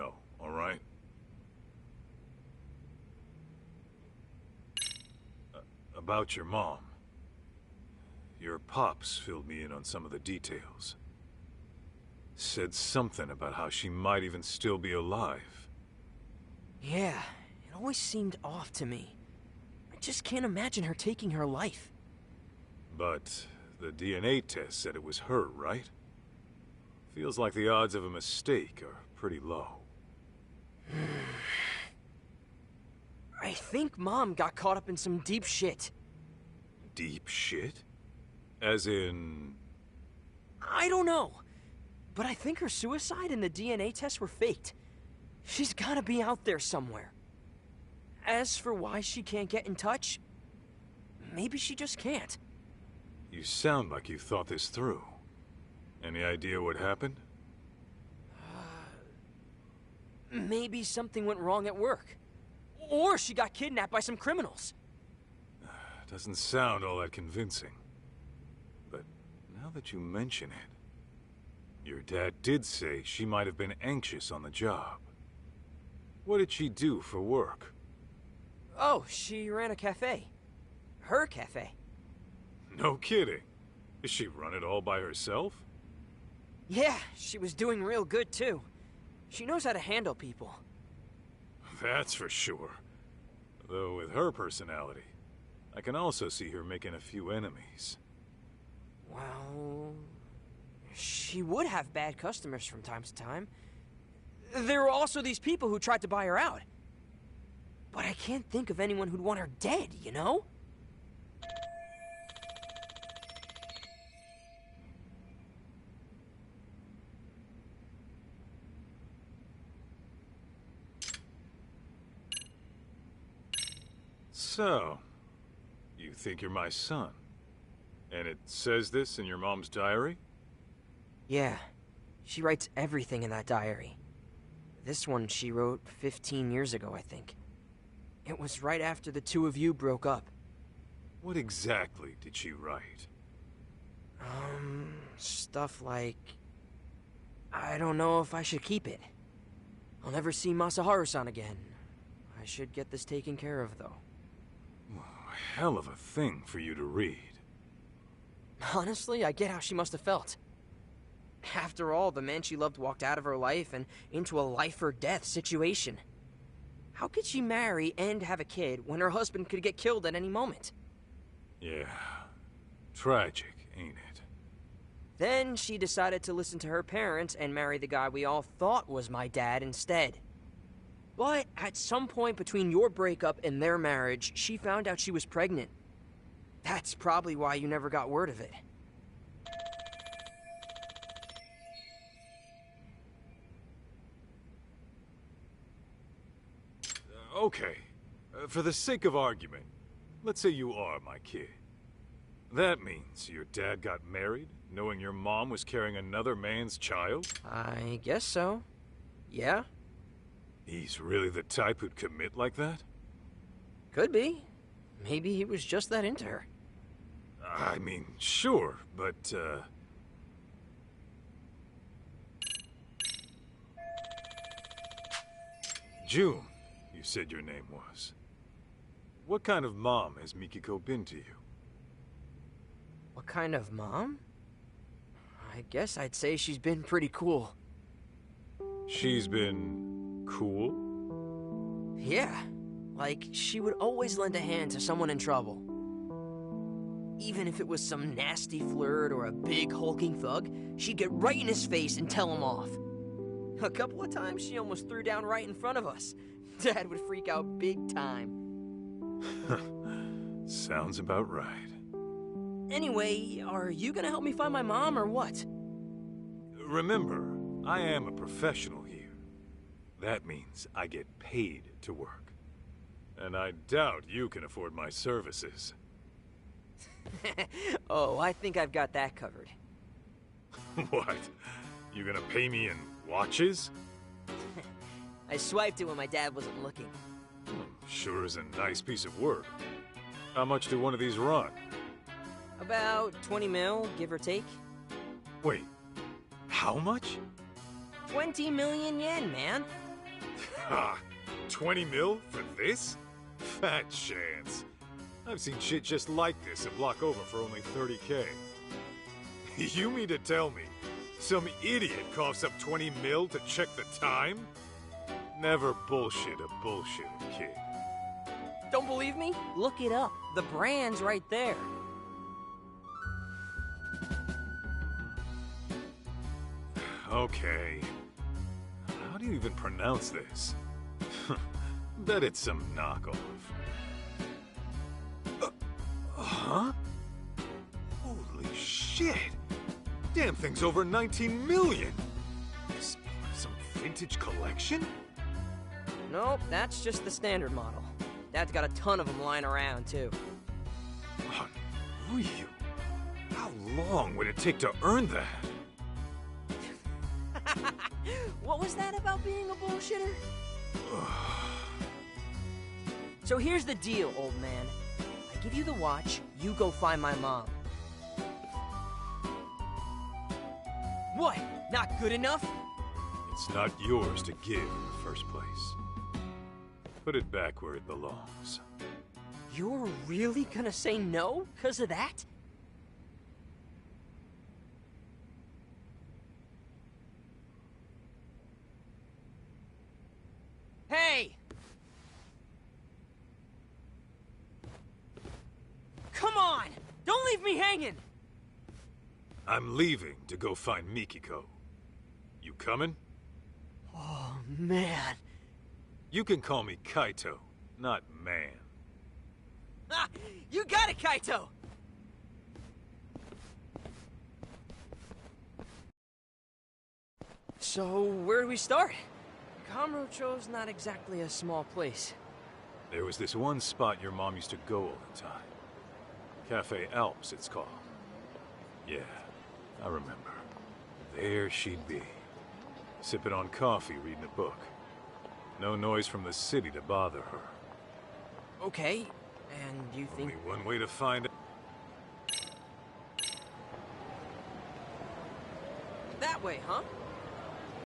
know, alright? About your mom. Your pops filled me in on some of the details. Said something about how she might even still be alive. Yeah, it always seemed off to me. I just can't imagine her taking her life. But the DNA test said it was her, right? Feels like the odds of a mistake are pretty low. I think Mom got caught up in some deep shit. Deep shit? As in... I don't know. But I think her suicide and the DNA tests were faked. She's gotta be out there somewhere. As for why she can't get in touch, maybe she just can't. You sound like you thought this through. Any idea what happened? Maybe something went wrong at work. Or she got kidnapped by some criminals. Doesn't sound all that convincing. But now that you mention it, your dad did say she might have been anxious on the job. What did she do for work? Oh, she ran a cafe. Her cafe. No kidding. Does she run it all by herself? Yeah, she was doing real good too. She knows how to handle people. That's for sure. Though with her personality, I can also see her making a few enemies. Well, she would have bad customers from time to time. There were also these people who tried to buy her out. But I can't think of anyone who'd want her dead, you know? So, you think you're my son? And it says this in your mom's diary? Yeah, she writes everything in that diary. This one she wrote 15 years ago, I think. It was right after the two of you broke up. What exactly did she write? Stuff like... I don't know if I should keep it. I'll never see Masaharu-san again. I should get this taken care of, though. Hell of a thing for you to read. Honestly, I get how she must have felt. After all, the man she loved walked out of her life and into a life-or-death situation. How could she marry and have a kid when her husband could get killed at any moment? Yeah. Tragic, ain't it? Then she decided to listen to her parents and marry the guy we all thought was my dad instead. But at some point between your breakup and their marriage, she found out she was pregnant. That's probably why you never got word of it. Okay. For the sake of argument, let's say you are my kid. That means your dad got married, knowing your mom was carrying another man's child? I guess so. Yeah? He's really the type who'd commit like that? Could be. Maybe he was just that into her. I mean, sure, but, June, you said your name was. What kind of mom has Mikiko been to you? What kind of mom? I guess I'd say she's been pretty cool. She's been... cool? Yeah. Like, she would always lend a hand to someone in trouble. Even if it was some nasty flirt or a big hulking thug, she'd get right in his face and tell him off. A couple of times she almost threw down right in front of us. Dad would freak out big time. Sounds about right. Anyway, are you gonna help me find my mom or what? Remember, I am a professional here. That means I get paid to work. And I doubt you can afford my services. Oh, I think I've got that covered. What? You gonna pay me in watches? I swiped it when my dad wasn't looking. Sure is a nice piece of work. How much do one of these run? About 20 mil, give or take. Wait, how much? 20 million yen, man. Ha! 20 mil for this? Fat chance. I've seen shit just like this a block over for only 30K. You mean to tell me some idiot coughs up 20 mil to check the time? Never bullshit a bullshit kid. Don't believe me? Look it up. The brand's right there. Okay. How do you even pronounce this? Bet it's some knockoff. Huh? Holy shit! Damn thing's over 19 million! This some vintage collection? Nope, that's just the standard model. Dad's got a ton of them lying around, too. Unreal. How long would it take to earn that? What was that about being a bullshitter? So here's the deal, old man. I give you the watch, you go find my mom. What? Not good enough? It's not yours to give in the first place. Put it back where it belongs. You're really gonna say no 'cause of that? Hey! Come on! Don't leave me hanging! I'm leaving to go find Mikiko. You coming? Oh, man. You can call me Kaito, not man. Ah, you got it, Kaito! So, where do we start? Kamurocho's not exactly a small place. There was this one spot your mom used to go all the time. Cafe Alps, it's called. Yeah, I remember. There she'd be, sipping on coffee, reading a book. No noise from the city to bother her. Okay, and you think... Only one way to find it. That way, huh?